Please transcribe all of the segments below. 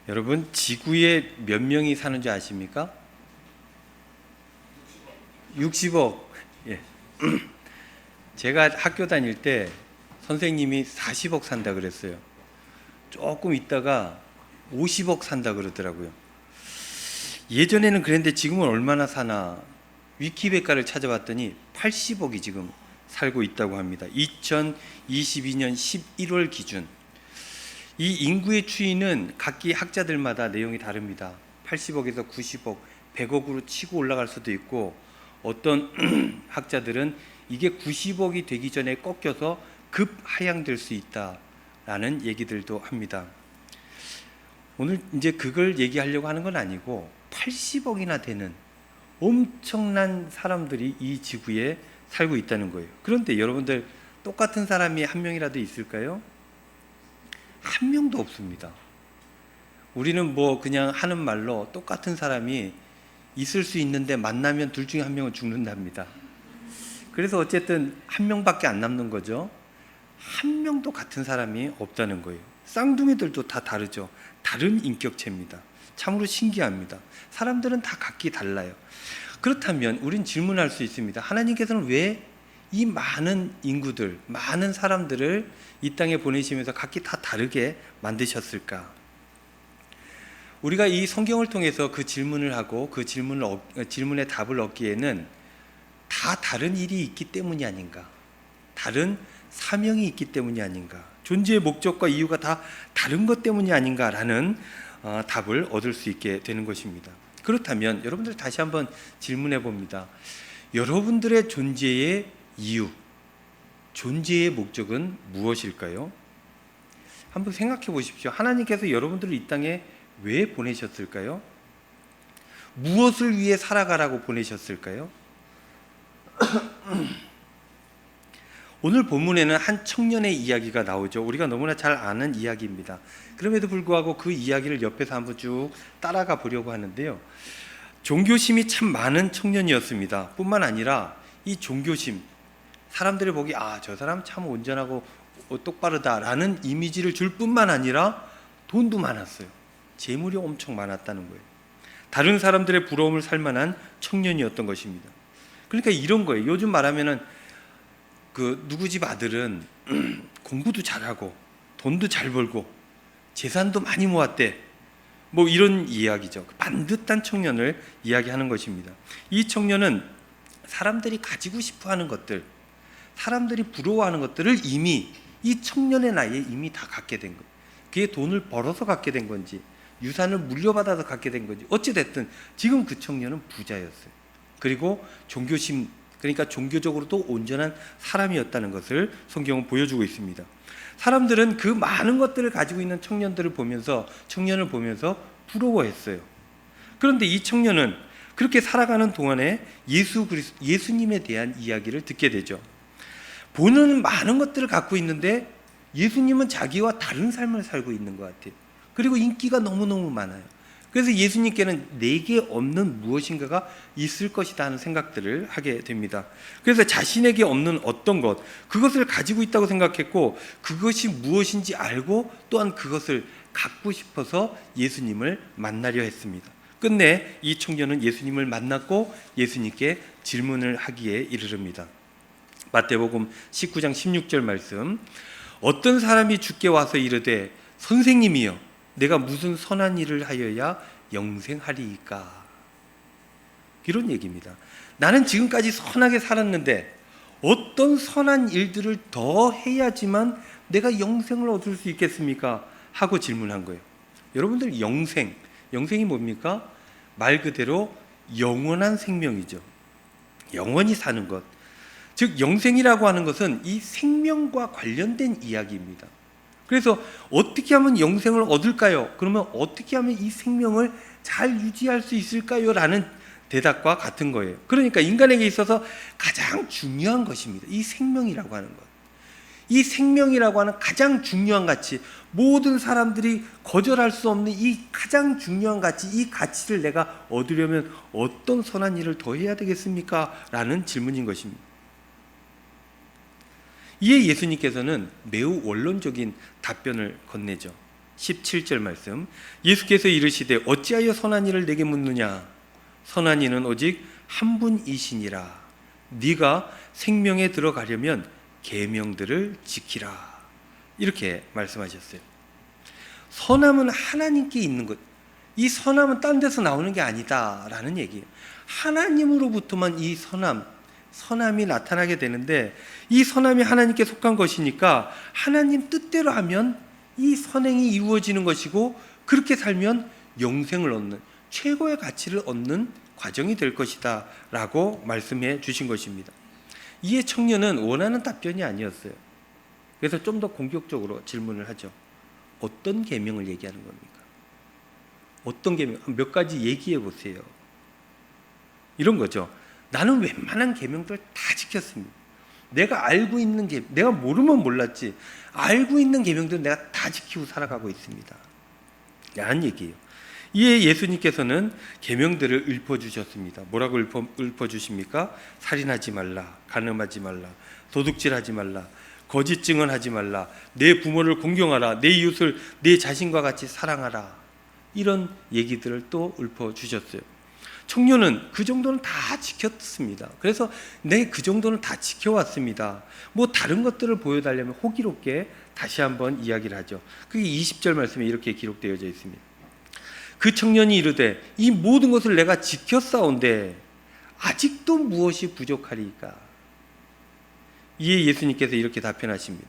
여러분, 지구에 몇 명이 사는 줄 아십니까? 60억. 예. 제가 학교 다닐 때 선생님이 40억 산다 그랬어요. 조금 있다가 50억 산다 그러더라고요. 예전에는 그랬는데 지금은 얼마나 사나 위키백과를 찾아봤더니 80억이 지금 살고 있다고 합니다. 2022년 11월 기준. 이 인구의 추이는 각기 학자들마다 내용이 다릅니다. 80억에서 90억, 100억으로 치고 올라갈 수도 있고, 어떤 학자들은 이게 90억이 되기 전에 꺾여서 급 하향될 수 있다라는 얘기들도 합니다. 오늘 이제 그걸 얘기하려고 하는 건 아니고 80억이나 되는 엄청난 사람들이 이 지구에 살고 있다는 거예요. 그런데 여러분들, 똑같은 사람이 한 명이라도 있을까요? 한 명도 없습니다. 우리는 뭐 그냥 하는 말로 똑같은 사람이 있을 수 있는데 만나면 둘 중에 한 명은 죽는답니다. 그래서 어쨌든 한 명밖에 안 남는 거죠. 한 명도 같은 사람이 없다는 거예요. 쌍둥이들도 다 다르죠. 다른 인격체입니다. 참으로 신기합니다. 사람들은 다 각기 달라요. 그렇다면 우린 질문할 수 있습니다. 하나님께서는 왜 이 많은 인구들, 많은 사람들을 이 땅에 보내시면서 각기 다 다르게 만드셨을까? 우리가 이 성경을 통해서 그 질문을 하고 그 질문의 답을 얻기에는 다 다른 일이 있기 때문이 아닌가, 다른 사명이 있기 때문이 아닌가, 존재의 목적과 이유가 다 다른 것 때문이 아닌가라는 답을 얻을 수 있게 되는 것입니다. 그렇다면 여러분들 다시 한번 질문해 봅니다. 여러분들의 존재의 이유, 존재의 목적은 무엇일까요? 한번 생각해 보십시오. 하나님께서 여러분들을 이 땅에 왜 보내셨을까요? 무엇을 위해 살아가라고 보내셨을까요? 오늘 본문에는 한 청년의 이야기가 나오죠. 우리가 너무나 잘 아는 이야기입니다. 그럼에도 불구하고 그 이야기를 옆에서 한번 쭉 따라가 보려고 하는데요. 종교심이 참 많은 청년이었습니다. 뿐만 아니라 이 종교심, 사람들이 보기 저 사람 참 온전하고 똑바르다라는 이미지를 줄 뿐만 아니라 돈도 많았어요. 재물이 엄청 많았다는 거예요. 다른 사람들의 부러움을 살 만한 청년이었던 것입니다. 그러니까 이런 거예요. 요즘 말하면은 그 누구 집 아들은 공부도 잘하고 돈도 잘 벌고 재산도 많이 모았대, 뭐 이런 이야기죠. 반듯한 청년을 이야기하는 것입니다. 이 청년은 사람들이 가지고 싶어하는 것들, 사람들이 부러워하는 것들을 이미 이 청년의 나이에 이미 다 갖게 된 거예요. 그게 돈을 벌어서 갖게 된 건지 유산을 물려받아서 갖게 된 건지 어찌됐든 지금 그 청년은 부자였어요. 그리고 종교심, 그러니까 종교적으로도 온전한 사람이었다는 것을 성경은 보여주고 있습니다. 사람들은 그 많은 것들을 가지고 있는 청년을 보면서 부러워했어요. 그런데 이 청년은 그렇게 살아가는 동안에 예수님에 대한 이야기를 듣게 되죠. 보는 많은 것들을 갖고 있는데 예수님은 자기와 다른 삶을 살고 있는 것 같아요. 그리고 인기가 너무너무 많아요. 그래서 예수님께는 내게 없는 무엇인가가 있을 것이다 하는 생각들을 하게 됩니다. 그래서 자신에게 없는 어떤 것, 그것을 가지고 있다고 생각했고 그것이 무엇인지 알고 또한 그것을 갖고 싶어서 예수님을 만나려 했습니다. 끝내 이 청년은 예수님을 만났고 예수님께 질문을 하기에 이르릅니다. 마태복음 19장 16절 말씀, 어떤 사람이 주께 와서 이르되 선생님이여 내가 무슨 선한 일을 하여야 영생하리이까? 이런 얘기입니다. 나는 지금까지 선하게 살았는데 어떤 선한 일들을 더 해야지만 내가 영생을 얻을 수 있겠습니까? 하고 질문한 거예요. 여러분들, 영생이 뭡니까? 말 그대로 영원한 생명이죠. 영원히 사는 것. 즉 영생이라고 하는 것은 이 생명과 관련된 이야기입니다. 그래서 어떻게 하면 영생을 얻을까요? 그러면 어떻게 하면 이 생명을 잘 유지할 수 있을까요? 라는 대답과 같은 거예요. 그러니까 인간에게 있어서 가장 중요한 것입니다. 이 생명이라고 하는 것. 이 생명이라고 하는 가장 중요한 가치, 모든 사람들이 거절할 수 없는 이 가장 중요한 가치, 이 가치를 내가 얻으려면 어떤 선한 일을 더 해야 되겠습니까? 라는 질문인 것입니다. 이에 예수님께서는 매우 원론적인 답변을 건네죠. 17절 말씀. 예수께서 이르시되 어찌하여 선한 이를 내게 묻느냐? 선한 이는 오직 한 분이시니라. 네가 생명에 들어가려면 계명들을 지키라. 이렇게 말씀하셨어요. 선함은 하나님께 있는 것. 이 선함은 딴 데서 나오는 게 아니다라는 얘기예요. 하나님으로부터만 이 선함이 나타나게 되는데, 이 선함이 하나님께 속한 것이니까 하나님 뜻대로 하면 이 선행이 이루어지는 것이고, 그렇게 살면 영생을 얻는, 최고의 가치를 얻는 과정이 될 것이다 라고 말씀해 주신 것입니다. 이에 청년은 원하는 답변이 아니었어요. 그래서 좀 더 공격적으로 질문을 하죠. 어떤 계명을 얘기하는 겁니까? 어떤 계명? 몇 가지 얘기해 보세요. 이런 거죠. 나는 웬만한 계명들 다 지켰습니다. 내가 알고 있는 계명, 내가 모르면 몰랐지, 알고 있는 계명들은 내가 다 지키고 살아가고 있습니다 라는 얘기예요. 이에 예수님께서는 계명들을 읊어주셨습니다. 뭐라고 읊어주십니까? 살인하지 말라, 간음하지 말라, 도둑질하지 말라, 거짓 증언하지 말라, 내 부모를 공경하라, 내 이웃을 내 자신과 같이 사랑하라. 이런 얘기들을 또 읊어주셨어요. 청년은 그 정도는 다 지켰습니다. 그래서 그 정도는 다 지켜왔습니다. 뭐 다른 것들을 보여달라면 호기롭게 다시 한번 이야기를 하죠. 그게 20절 말씀에 이렇게 기록되어져 있습니다. 그 청년이 이르되 이 모든 것을 내가 지켰사온데 아직도 무엇이 부족하리까? 이에 예수님께서 이렇게 답변하십니다.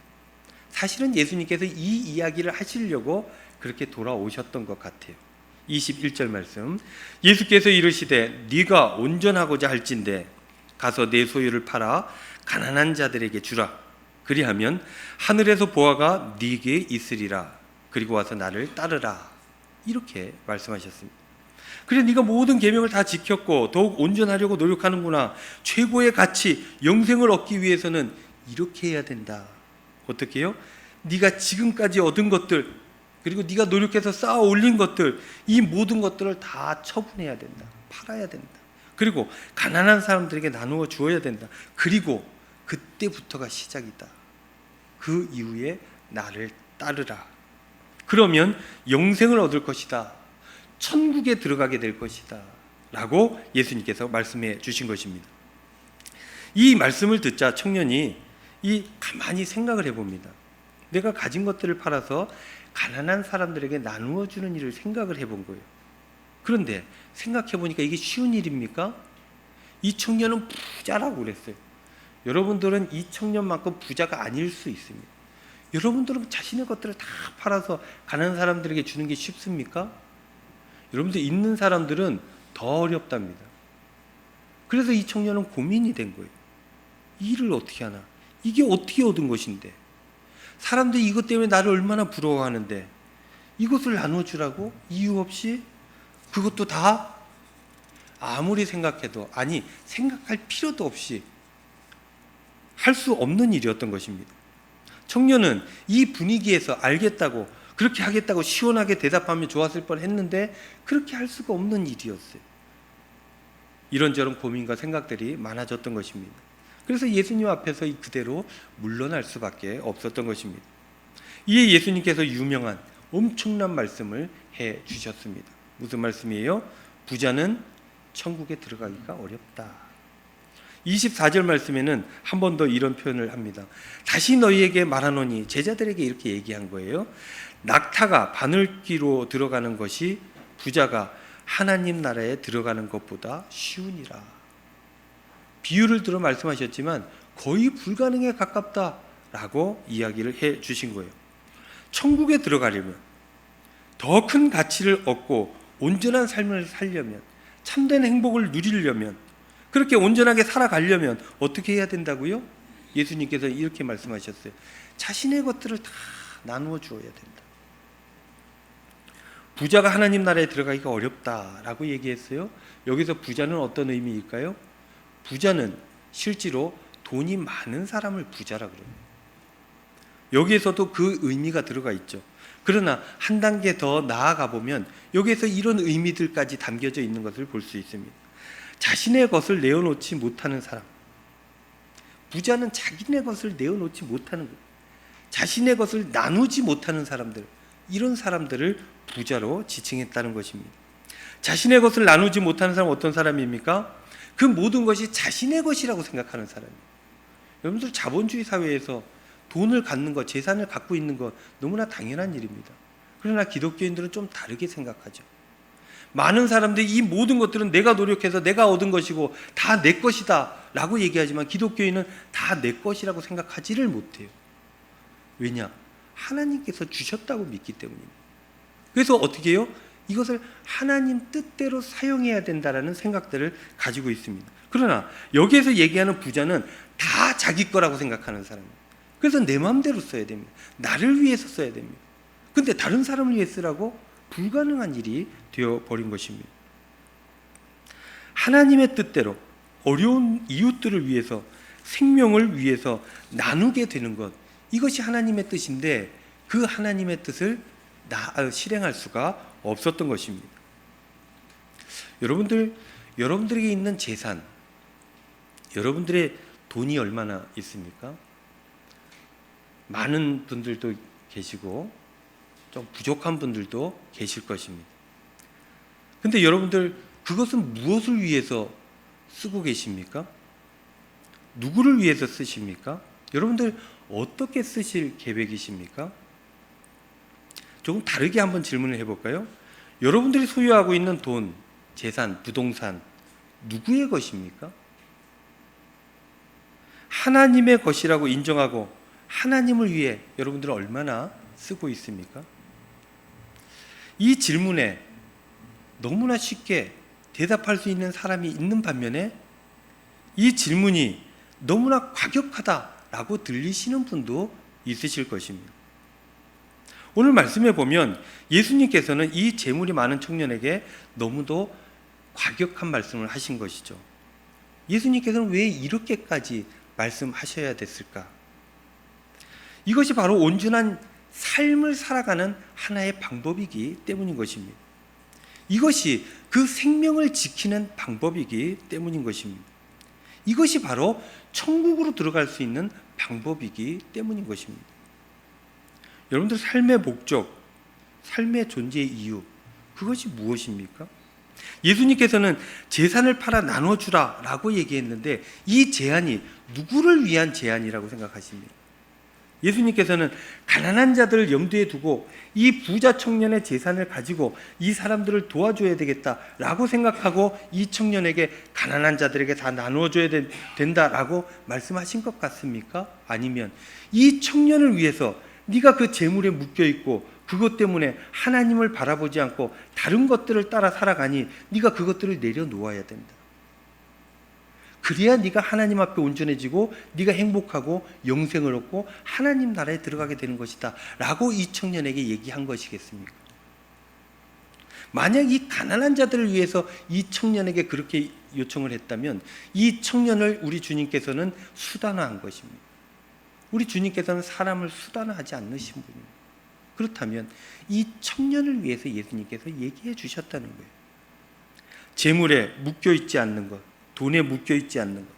사실은 예수님께서 이 이야기를 하시려고 그렇게 돌아오셨던 것 같아요. 21절 말씀. 예수께서 이르시되 네가 온전하고자 할진대 가서 내 소유를 팔아 가난한 자들에게 주라. 그리하면 하늘에서 보화가 네게 있으리라. 그리고 와서 나를 따르라. 이렇게 말씀하셨습니다. 그래, 네가 모든 계명을 다 지켰고 더욱 온전하려고 노력하는구나. 최고의 가치, 영생을 얻기 위해서는 이렇게 해야 된다. 어떻게 해요? 네가 지금까지 얻은 것들, 그리고 네가 노력해서 쌓아 올린 것들, 이 모든 것들을 다 처분해야 된다. 팔아야 된다. 그리고 가난한 사람들에게 나누어 주어야 된다. 그리고 그때부터가 시작이다. 그 이후에 나를 따르라. 그러면 영생을 얻을 것이다. 천국에 들어가게 될 것이다. 라고 예수님께서 말씀해 주신 것입니다. 이 말씀을 듣자 청년이 가만히 생각을 해봅니다. 내가 가진 것들을 팔아서 가난한 사람들에게 나누어 주는 일을 생각을 해본 거예요. 그런데 생각해 보니까 이게 쉬운 일입니까? 이 청년은 부자라고 그랬어요. 여러분들은 이 청년만큼 부자가 아닐 수 있습니다. 여러분들은 자신의 것들을 다 팔아서 가난한 사람들에게 주는 게 쉽습니까? 여러분들 있는 사람들은 더 어렵답니다. 그래서 이 청년은 고민이 된 거예요. 이 일을 어떻게 하나? 이게 어떻게 얻은 것인데? 사람들이 이것 때문에 나를 얼마나 부러워하는데 이것을 나눠주라고? 이유 없이? 그것도 다? 아무리 생각해도, 아니 생각할 필요도 없이 할 수 없는 일이었던 것입니다. 청년은 이 분위기에서 알겠다고, 그렇게 하겠다고 시원하게 대답하면 좋았을 뻔했는데 그렇게 할 수가 없는 일이었어요. 이런저런 고민과 생각들이 많아졌던 것입니다. 그래서 예수님 앞에서 그대로 물러날 수밖에 없었던 것입니다. 이에 예수님께서 유명한 엄청난 말씀을 해 주셨습니다. 무슨 말씀이에요? 부자는 천국에 들어가기가 어렵다. 24절 말씀에는 한 번 더 이런 표현을 합니다. 다시 너희에게 말하노니, 제자들에게 이렇게 얘기한 거예요. 낙타가 바늘귀로 들어가는 것이 부자가 하나님 나라에 들어가는 것보다 쉬우니라. 비유를 들어 말씀하셨지만 거의 불가능에 가깝다라고 이야기를 해 주신 거예요. 천국에 들어가려면, 더 큰 가치를 얻고 온전한 삶을 살려면, 참된 행복을 누리려면, 그렇게 온전하게 살아가려면 어떻게 해야 된다고요? 예수님께서 이렇게 말씀하셨어요. 자신의 것들을 다 나누어 주어야 된다. 부자가 하나님 나라에 들어가기가 어렵다라고 얘기했어요. 여기서 부자는 어떤 의미일까요? 부자는 실제로 돈이 많은 사람을 부자라고 그래요. 여기에서도 그 의미가 들어가 있죠. 그러나 한 단계 더 나아가 보면 여기에서 이런 의미들까지 담겨져 있는 것을 볼 수 있습니다. 자신의 것을 내어놓지 못하는 사람, 부자는 자기네 것을 내어놓지 못하는 것, 자신의 것을 나누지 못하는 사람들, 이런 사람들을 부자로 지칭했다는 것입니다. 자신의 것을 나누지 못하는 사람은 어떤 사람입니까? 그 모든 것이 자신의 것이라고 생각하는 사람이에요. 여러분들 자본주의 사회에서 돈을 갖는 것, 재산을 갖고 있는 것 너무나 당연한 일입니다. 그러나 기독교인들은 좀 다르게 생각하죠. 많은 사람들이 이 모든 것들은 내가 노력해서 내가 얻은 것이고 다 내 것이다 라고 얘기하지만 기독교인은 다 내 것이라고 생각하지를 못해요. 왜냐? 하나님께서 주셨다고 믿기 때문입니다. 그래서 어떻게 해요? 이것을 하나님 뜻대로 사용해야 된다라는 생각들을 가지고 있습니다. 그러나 여기에서 얘기하는 부자는 다 자기 거라고 생각하는 사람이에요. 그래서 내 마음대로 써야 됩니다. 나를 위해서 써야 됩니다. 근데 다른 사람을 위해 쓰라고? 불가능한 일이 되어버린 것입니다. 하나님의 뜻대로 어려운 이웃들을 위해서, 생명을 위해서 나누게 되는 것, 이것이 하나님의 뜻인데 그 하나님의 뜻을 실행할 수가 없었던 것입니다. 여러분들에게 있는 재산, 여러분들의 돈이 얼마나 있습니까? 많은 분들도 계시고 좀 부족한 분들도 계실 것입니다. 근데 여러분들 그것은 무엇을 위해서 쓰고 계십니까? 누구를 위해서 쓰십니까? 여러분들 어떻게 쓰실 계획이십니까? 조금 다르게 한번 질문을 해볼까요? 여러분들이 소유하고 있는 돈, 재산, 부동산 누구의 것입니까? 하나님의 것이라고 인정하고 하나님을 위해 여러분들은 얼마나 쓰고 있습니까? 이 질문에 너무나 쉽게 대답할 수 있는 사람이 있는 반면에 이 질문이 너무나 과격하다라고 들리시는 분도 있으실 것입니다. 오늘 말씀에 보면 예수님께서는 이 재물이 많은 청년에게 너무도 과격한 말씀을 하신 것이죠. 예수님께서는 왜 이렇게까지 말씀하셔야 됐을까? 이것이 바로 온전한 삶을 살아가는 하나의 방법이기 때문인 것입니다. 이것이 그 생명을 지키는 방법이기 때문인 것입니다. 이것이 바로 천국으로 들어갈 수 있는 방법이기 때문인 것입니다. 여러분들 삶의 목적, 삶의 존재의 이유, 그것이 무엇입니까? 예수님께서는 재산을 팔아 나눠주라 라고 얘기했는데 이 제안이 누구를 위한 제안이라고 생각하십니까? 예수님께서는 가난한 자들을 염두에 두고 이 부자 청년의 재산을 가지고 이 사람들을 도와줘야 되겠다라고 생각하고 이 청년에게 가난한 자들에게 다 나누어줘야 된다라고 말씀하신 것 같습니까? 아니면 이 청년을 위해서 네가 그 재물에 묶여있고 그것 때문에 하나님을 바라보지 않고 다른 것들을 따라 살아가니 네가 그것들을 내려놓아야 된다. 그래야 네가 하나님 앞에 온전해지고 네가 행복하고 영생을 얻고 하나님 나라에 들어가게 되는 것이다 라고 이 청년에게 얘기한 것이겠습니까? 만약 이 가난한 자들을 위해서 이 청년에게 그렇게 요청을 했다면 이 청년을 우리 주님께서는 수단화한 것입니다. 우리 주님께서는 사람을 수단화하지 않으신 분입니다. 그렇다면 이 청년을 위해서 예수님께서 얘기해 주셨다는 거예요. 재물에 묶여있지 않는 것, 돈에 묶여있지 않는 것,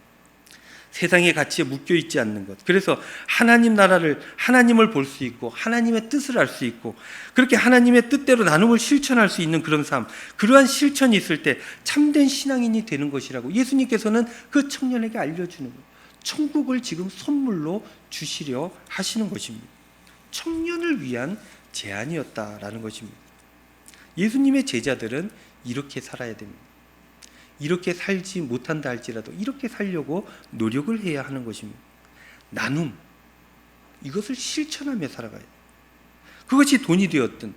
세상의 가치에 묶여있지 않는 것. 그래서 하나님 나라를, 하나님을 볼 수 있고 하나님의 뜻을 알 수 있고 그렇게 하나님의 뜻대로 나눔을 실천할 수 있는 그런 삶, 그러한 실천이 있을 때 참된 신앙인이 되는 것이라고 예수님께서는 그 청년에게 알려주는 거예요. 천국을 지금 선물로 주시려 하시는 것입니다. 청년을 위한 제안이었다라는 것입니다. 예수님의 제자들은 이렇게 살아야 됩니다. 이렇게 살지 못한다 할지라도 이렇게 살려고 노력을 해야 하는 것입니다. 나눔, 이것을 실천하며 살아가야 돼요. 그것이 돈이 되었든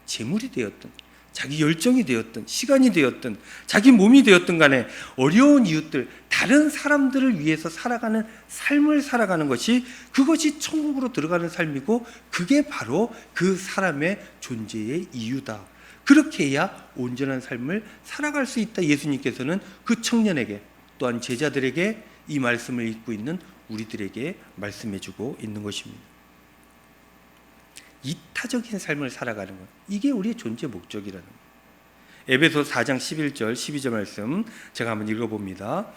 재물이 되었든 자기 열정이 되었든 시간이 되었든 자기 몸이 되었든 간에 어려운 이웃들, 다른 사람들을 위해서 살아가는 삶을 살아가는 것이 그것이 천국으로 들어가는 삶이고 그게 바로 그 사람의 존재의 이유다. 그렇게 해야 온전한 삶을 살아갈 수 있다. 예수님께서는 그 청년에게 또한 제자들에게 이 말씀을 읽고 있는 우리들에게 말씀해주고 있는 것입니다. 이타적인 삶을 살아가는 것, 이게 우리의 존재 목적이라는 거예요. 에베소 4장 11절 12절 말씀 제가 한번 읽어봅니다.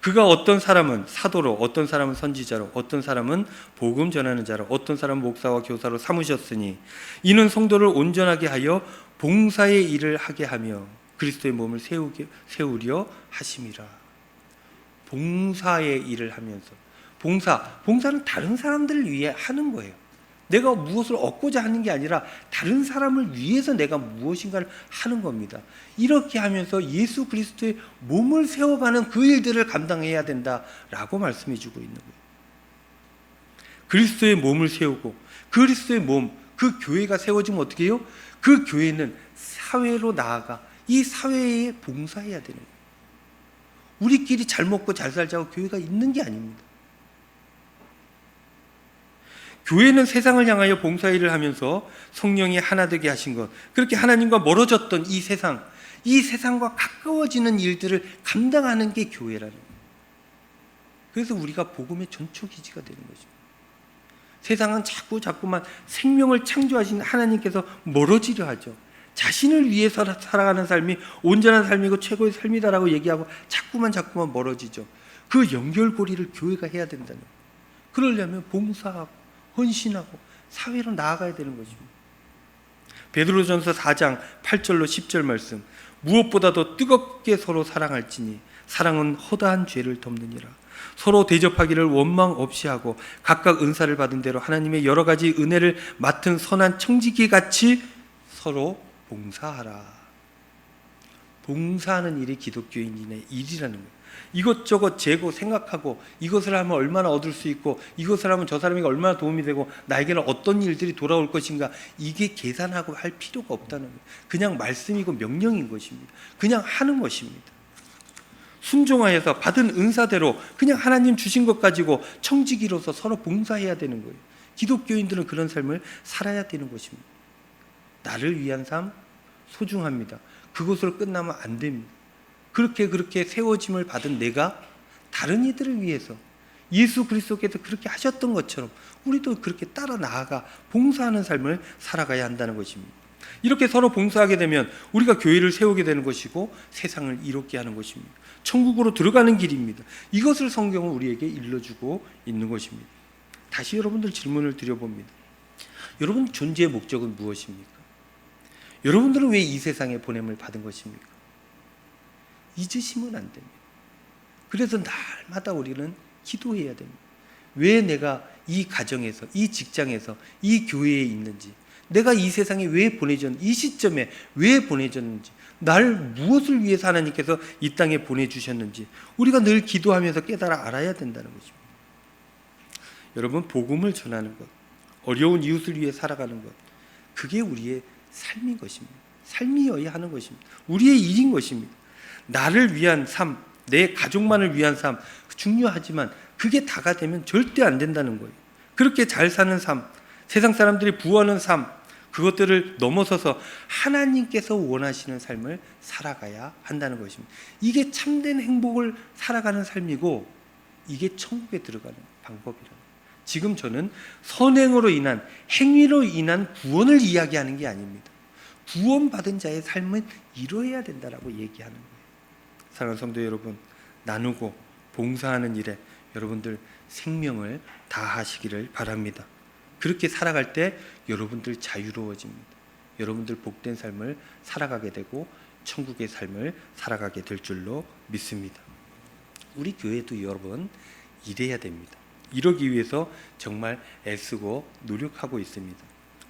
그가 어떤 사람은 사도로, 어떤 사람은 선지자로, 어떤 사람은 복음 전하는 자로, 어떤 사람은 목사와 교사로 삼으셨으니 이는 성도를 온전하게 하여 봉사의 일을 하게 하며 그리스도의 몸을 세우려 하심이라. 봉사의 일을 하면서, 봉사는 다른 사람들을 위해 하는 거예요. 내가 무엇을 얻고자 하는 게 아니라 다른 사람을 위해서 내가 무엇인가를 하는 겁니다. 이렇게 하면서 예수 그리스도의 몸을 세워가는 그 일들을 감당해야 된다라고 말씀해 주고 있는 거예요. 그리스도의 몸을 세우고, 그리스도의 몸, 그 교회가 세워지면 어떻게 해요? 그 교회는 사회로 나아가 이 사회에 봉사해야 되는 거예요. 우리끼리 잘 먹고 잘 살자고 교회가 있는 게 아닙니다. 교회는 세상을 향하여 봉사일을 하면서 성령이 하나 되게 하신 것, 그렇게 하나님과 멀어졌던 이 세상과 가까워지는 일들을 감당하는 게 교회라는 거예요. 그래서 우리가 복음의 전초기지가 되는 거죠. 세상은 자꾸만 생명을 창조하신 하나님께서 멀어지려 하죠. 자신을 위해서 살아가는 삶이 온전한 삶이고 최고의 삶이다라고 얘기하고 자꾸만 멀어지죠. 그 연결고리를 교회가 해야 된다는 거예요. 그러려면 봉사하고 헌신하고 사회로 나아가야 되는 것입니다. 베드로전서 4장 8절로 10절 말씀, 무엇보다도 뜨겁게 서로 사랑할지니 사랑은 허다한 죄를 덮느니라. 서로 대접하기를 원망 없이 하고 각각 은사를 받은 대로 하나님의 여러 가지 은혜를 맡은 선한 청지기 같이 서로 봉사하라. 봉사하는 일이 기독교인의 일이라는 거예요. 이것저것 재고 생각하고 이것을 하면 얼마나 얻을 수 있고 이것을 하면 저 사람에게 얼마나 도움이 되고 나에게는 어떤 일들이 돌아올 것인가, 이게 계산하고 할 필요가 없다는 거예요. 그냥 말씀이고 명령인 것입니다. 그냥 하는 것입니다. 순종하여서 받은 은사대로 그냥 하나님 주신 것 가지고 청지기로서 서로 봉사해야 되는 거예요. 기독교인들은 그런 삶을 살아야 되는 것입니다. 나를 위한 삶 소중합니다. 그것으로 끝나면 안 됩니다. 그렇게 세워짐을 받은 내가 다른 이들을 위해서 예수 그리스도께서 그렇게 하셨던 것처럼 우리도 그렇게 따라 나아가 봉사하는 삶을 살아가야 한다는 것입니다. 이렇게 서로 봉사하게 되면 우리가 교회를 세우게 되는 것이고 세상을 이롭게 하는 것입니다. 천국으로 들어가는 길입니다. 이것을 성경은 우리에게 일러주고 있는 것입니다. 다시 여러분들 질문을 드려봅니다. 여러분 존재의 목적은 무엇입니까? 여러분들은 왜 이 세상에 보냄을 받은 것입니까? 잊으시면 안 됩니다. 그래서 날마다 우리는 기도해야 됩니다. 왜 내가 이 가정에서, 이 직장에서, 이 교회에 있는지, 내가 이 세상에 왜 보내졌는지, 이 시점에 왜 보내졌는지, 날 무엇을 위해서 하나님께서 이 땅에 보내주셨는지 우리가 늘 기도하면서 깨달아 알아야 된다는 것입니다. 여러분, 복음을 전하는 것, 어려운 이웃을 위해 살아가는 것, 그게 우리의 삶인 것입니다. 삶이어야 하는 것입니다. 우리의 일인 것입니다. 나를 위한 삶, 내 가족만을 위한 삶 중요하지만 그게 다가 되면 절대 안 된다는 거예요. 그렇게 잘 사는 삶, 세상 사람들이 부하는 삶, 그것들을 넘어서서 하나님께서 원하시는 삶을 살아가야 한다는 것입니다. 이게 참된 행복을 살아가는 삶이고 이게 천국에 들어가는 방법이라는 거예요. 지금 저는 선행으로 인한, 행위로 인한 구원을 이야기하는 게 아닙니다. 구원받은 자의 삶은 이루어야 된다라고 얘기하는 거예요. 사랑하는 성도 여러분, 나누고 봉사하는 일에 여러분들 생명을 다하시기를 바랍니다. 그렇게 살아갈 때 여러분들 자유로워집니다. 여러분들 복된 삶을 살아가게 되고 천국의 삶을 살아가게 될 줄로 믿습니다. 우리 교회도 여러분 일해야 됩니다. 이러기 위해서 정말 애쓰고 노력하고 있습니다.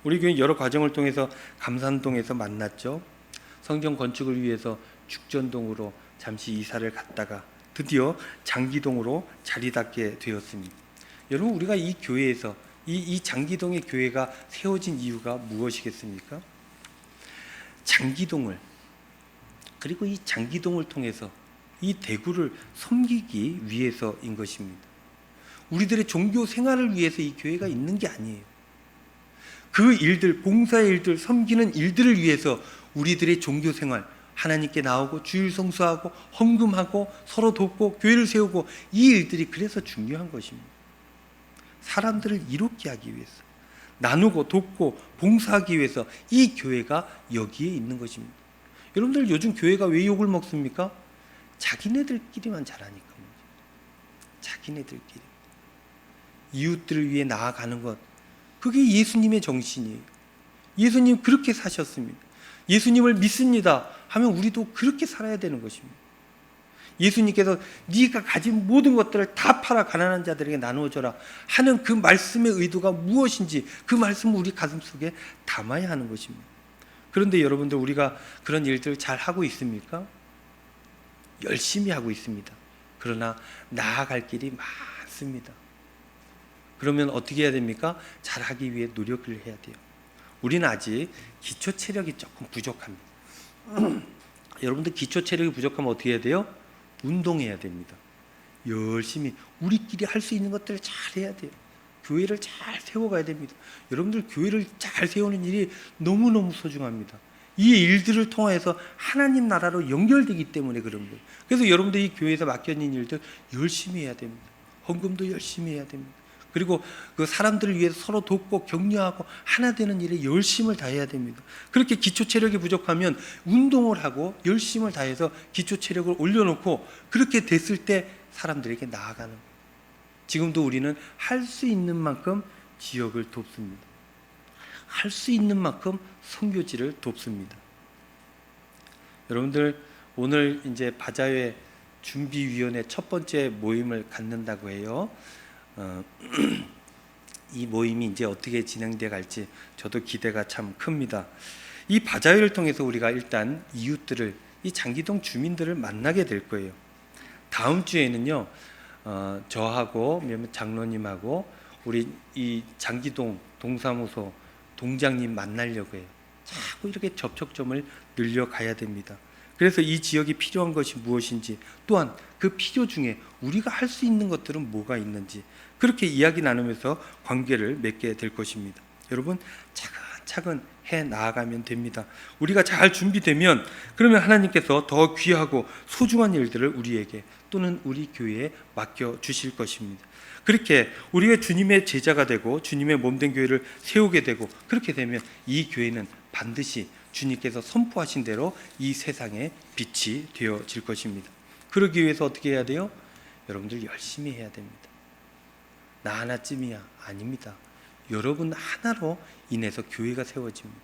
우리 교회 여러 과정을 통해서 감산동에서 만났죠. 성전 건축을 위해서 죽전동으로 잠시 이사를 갔다가 드디어 장기동으로 자리 잡게 되었습니다. 여러분, 우리가 이 교회에서 이 장기동의 교회가 세워진 이유가 무엇이겠습니까? 장기동을, 그리고 이 장기동을 통해서 이 대구를 섬기기 위해서인 것입니다. 우리들의 종교 생활을 위해서 이 교회가 있는 게 아니에요. 그 일들, 봉사의 일들, 섬기는 일들을 위해서 우리들의 종교 생활, 하나님께 나오고 주일 성수하고 헌금하고 서로 돕고 교회를 세우고, 이 일들이 그래서 중요한 것입니다. 사람들을 이롭게 하기 위해서, 나누고 돕고 봉사하기 위해서 이 교회가 여기에 있는 것입니다. 여러분들 요즘 교회가 왜 욕을 먹습니까? 자기네들끼리만 잘하니까. 자기네들끼리. 이웃들을 위해 나아가는 것, 그게 예수님의 정신이에요. 예수님 그렇게 사셨습니다. 예수님을 믿습니다 하면 우리도 그렇게 살아야 되는 것입니다. 예수님께서 네가 가진 모든 것들을 다 팔아 가난한 자들에게 나누어줘라 하는 그 말씀의 의도가 무엇인지 그 말씀을 우리 가슴속에 담아야 하는 것입니다. 그런데 여러분들, 우리가 그런 일들을 잘 하고 있습니까? 열심히 하고 있습니다. 그러나 나아갈 길이 많습니다. 그러면 어떻게 해야 됩니까? 잘하기 위해 노력을 해야 돼요. 우리는 아직 기초 체력이 조금 부족합니다. 여러분들 기초 체력이 부족하면 어떻게 해야 돼요? 운동해야 됩니다. 열심히 우리끼리 할 수 있는 것들을 잘 해야 돼요. 교회를 잘 세워가야 됩니다. 여러분들 교회를 잘 세우는 일이 너무너무 소중합니다. 이 일들을 통해서 하나님 나라로 연결되기 때문에 그런 거예요. 그래서 여러분들 이 교회에서 맡겨진 일들 열심히 해야 됩니다. 헌금도 열심히 해야 됩니다. 그리고 그 사람들을 위해서 서로 돕고 격려하고 하나 되는 일에 열심을 다해야 됩니다. 그렇게 기초 체력이 부족하면 운동을 하고 열심을 다해서 기초 체력을 올려놓고 그렇게 됐을 때 사람들에게 나아가는 거예요. 지금도 우리는 할 수 있는 만큼 지역을 돕습니다. 할 수 있는 만큼 선교지를 돕습니다. 여러분들, 오늘 이제 바자회 준비위원회 첫 번째 모임을 갖는다고 해요. 이 모임이 이제 어떻게 진행돼 갈지 저도 기대가 참 큽니다. 이 바자회를 통해서 우리가 일단 이웃들을, 이 장기동 주민들을 만나게 될 거예요. 다음 주에는요, 저하고 장로님하고 우리 이 장기동 동사무소 동장님 만나려고 해요. 자꾸 이렇게 접촉점을 늘려가야 됩니다. 그래서 이 지역이 필요한 것이 무엇인지, 또한 그 필요 중에 우리가 할 수 있는 것들은 뭐가 있는지, 그렇게 이야기 나누면서 관계를 맺게 될 것입니다. 여러분, 차근차근 해 나아가면 됩니다. 우리가 잘 준비되면 그러면 하나님께서 더 귀하고 소중한 일들을 우리에게 또는 우리 교회에 맡겨 주실 것입니다. 그렇게 우리가 주님의 제자가 되고 주님의 몸된 교회를 세우게 되고, 그렇게 되면 이 교회는 반드시 주님께서 선포하신 대로 이 세상에 빛이 되어질 것입니다. 그러기 위해서 어떻게 해야 돼요? 여러분들 열심히 해야 됩니다. 나 하나쯤이야? 아닙니다. 여러분 하나로 인해서 교회가 세워집니다.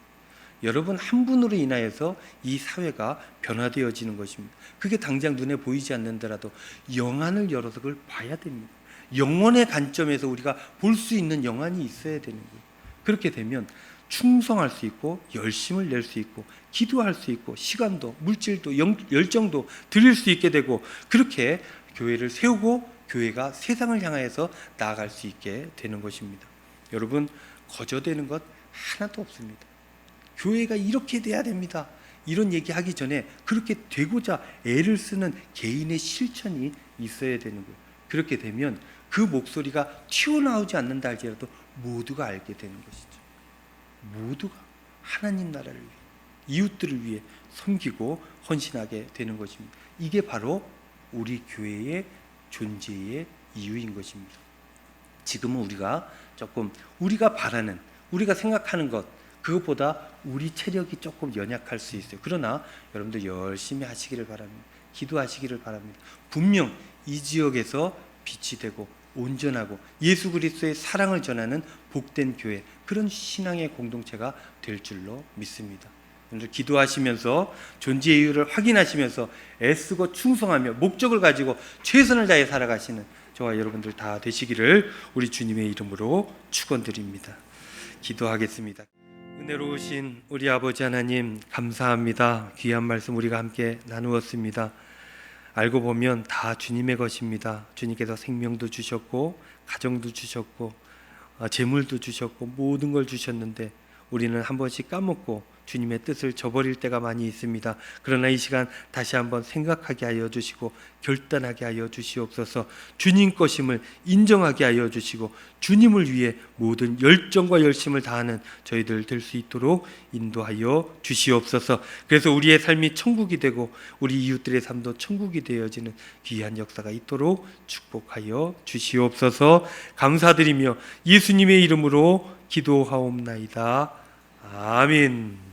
여러분 한 분으로 인하여서 이 사회가 변화되어지는 것입니다. 그게 당장 눈에 보이지 않는더라도 영안을 열어서 그걸 봐야 됩니다. 영혼의 관점에서 우리가 볼 수 있는 영안이 있어야 되는 거예요. 그렇게 되면 충성할 수 있고 열심을 낼 수 있고 기도할 수 있고 시간도 물질도 열정도 드릴 수 있게 되고, 그렇게 교회를 세우고 교회가 세상을 향하여서 나아갈 수 있게 되는 것입니다. 여러분, 거저되는 것 하나도 없습니다. 교회가 이렇게 돼야 됩니다, 이런 얘기하기 전에 그렇게 되고자 애를 쓰는 개인의 실천이 있어야 되는 거예요. 그렇게 되면 그 목소리가 튀어나오지 않는다 할지라도 모두가 알게 되는 것이죠. 모두가 하나님 나라를 위해, 이웃들을 위해 섬기고 헌신하게 되는 것입니다. 이게 바로 우리 교회의 존재의 이유인 것입니다. 지금은 우리가 조금 우리가 바라는, 우리가 생각하는 것, 그것보다 우리 체력이 조금 연약할 수 있어요. 그러나 여러분들 열심히 하시기를 바랍니다. 기도하시기를 바랍니다. 분명 이 지역에서 빛이 되고 온전하고 예수 그리스도의 사랑을 전하는 복된 교회, 그런 신앙의 공동체가 될 줄로 믿습니다. 여러분들 기도하시면서 존재의 이유를 확인하시면서 애쓰고 충성하며 목적을 가지고 최선을 다해 살아가시는 저와 여러분들 다 되시기를 우리 주님의 이름으로 축원드립니다. 기도하겠습니다. 은혜로우신 우리 아버지 하나님, 감사합니다. 귀한 말씀 우리가 함께 나누었습니다. 알고 보면 다 주님의 것입니다. 주님께서 생명도 주셨고 가정도 주셨고 재물도 주셨고 모든 걸 주셨는데 우리는 한 번씩 까먹고 주님의 뜻을 저버릴 때가 많이 있습니다. 그러나 이 시간 다시 한번 생각하게 하여 주시고 결단하게 하여 주시옵소서. 주님 것임을 인정하게 하여 주시고 주님을 위해 모든 열정과 열심을 다하는 저희들 될 수 있도록 인도하여 주시옵소서. 그래서 우리의 삶이 천국이 되고 우리 이웃들의 삶도 천국이 되어지는 귀한 역사가 있도록 축복하여 주시옵소서. 감사드리며 예수님의 이름으로 기도하옵나이다. 아멘.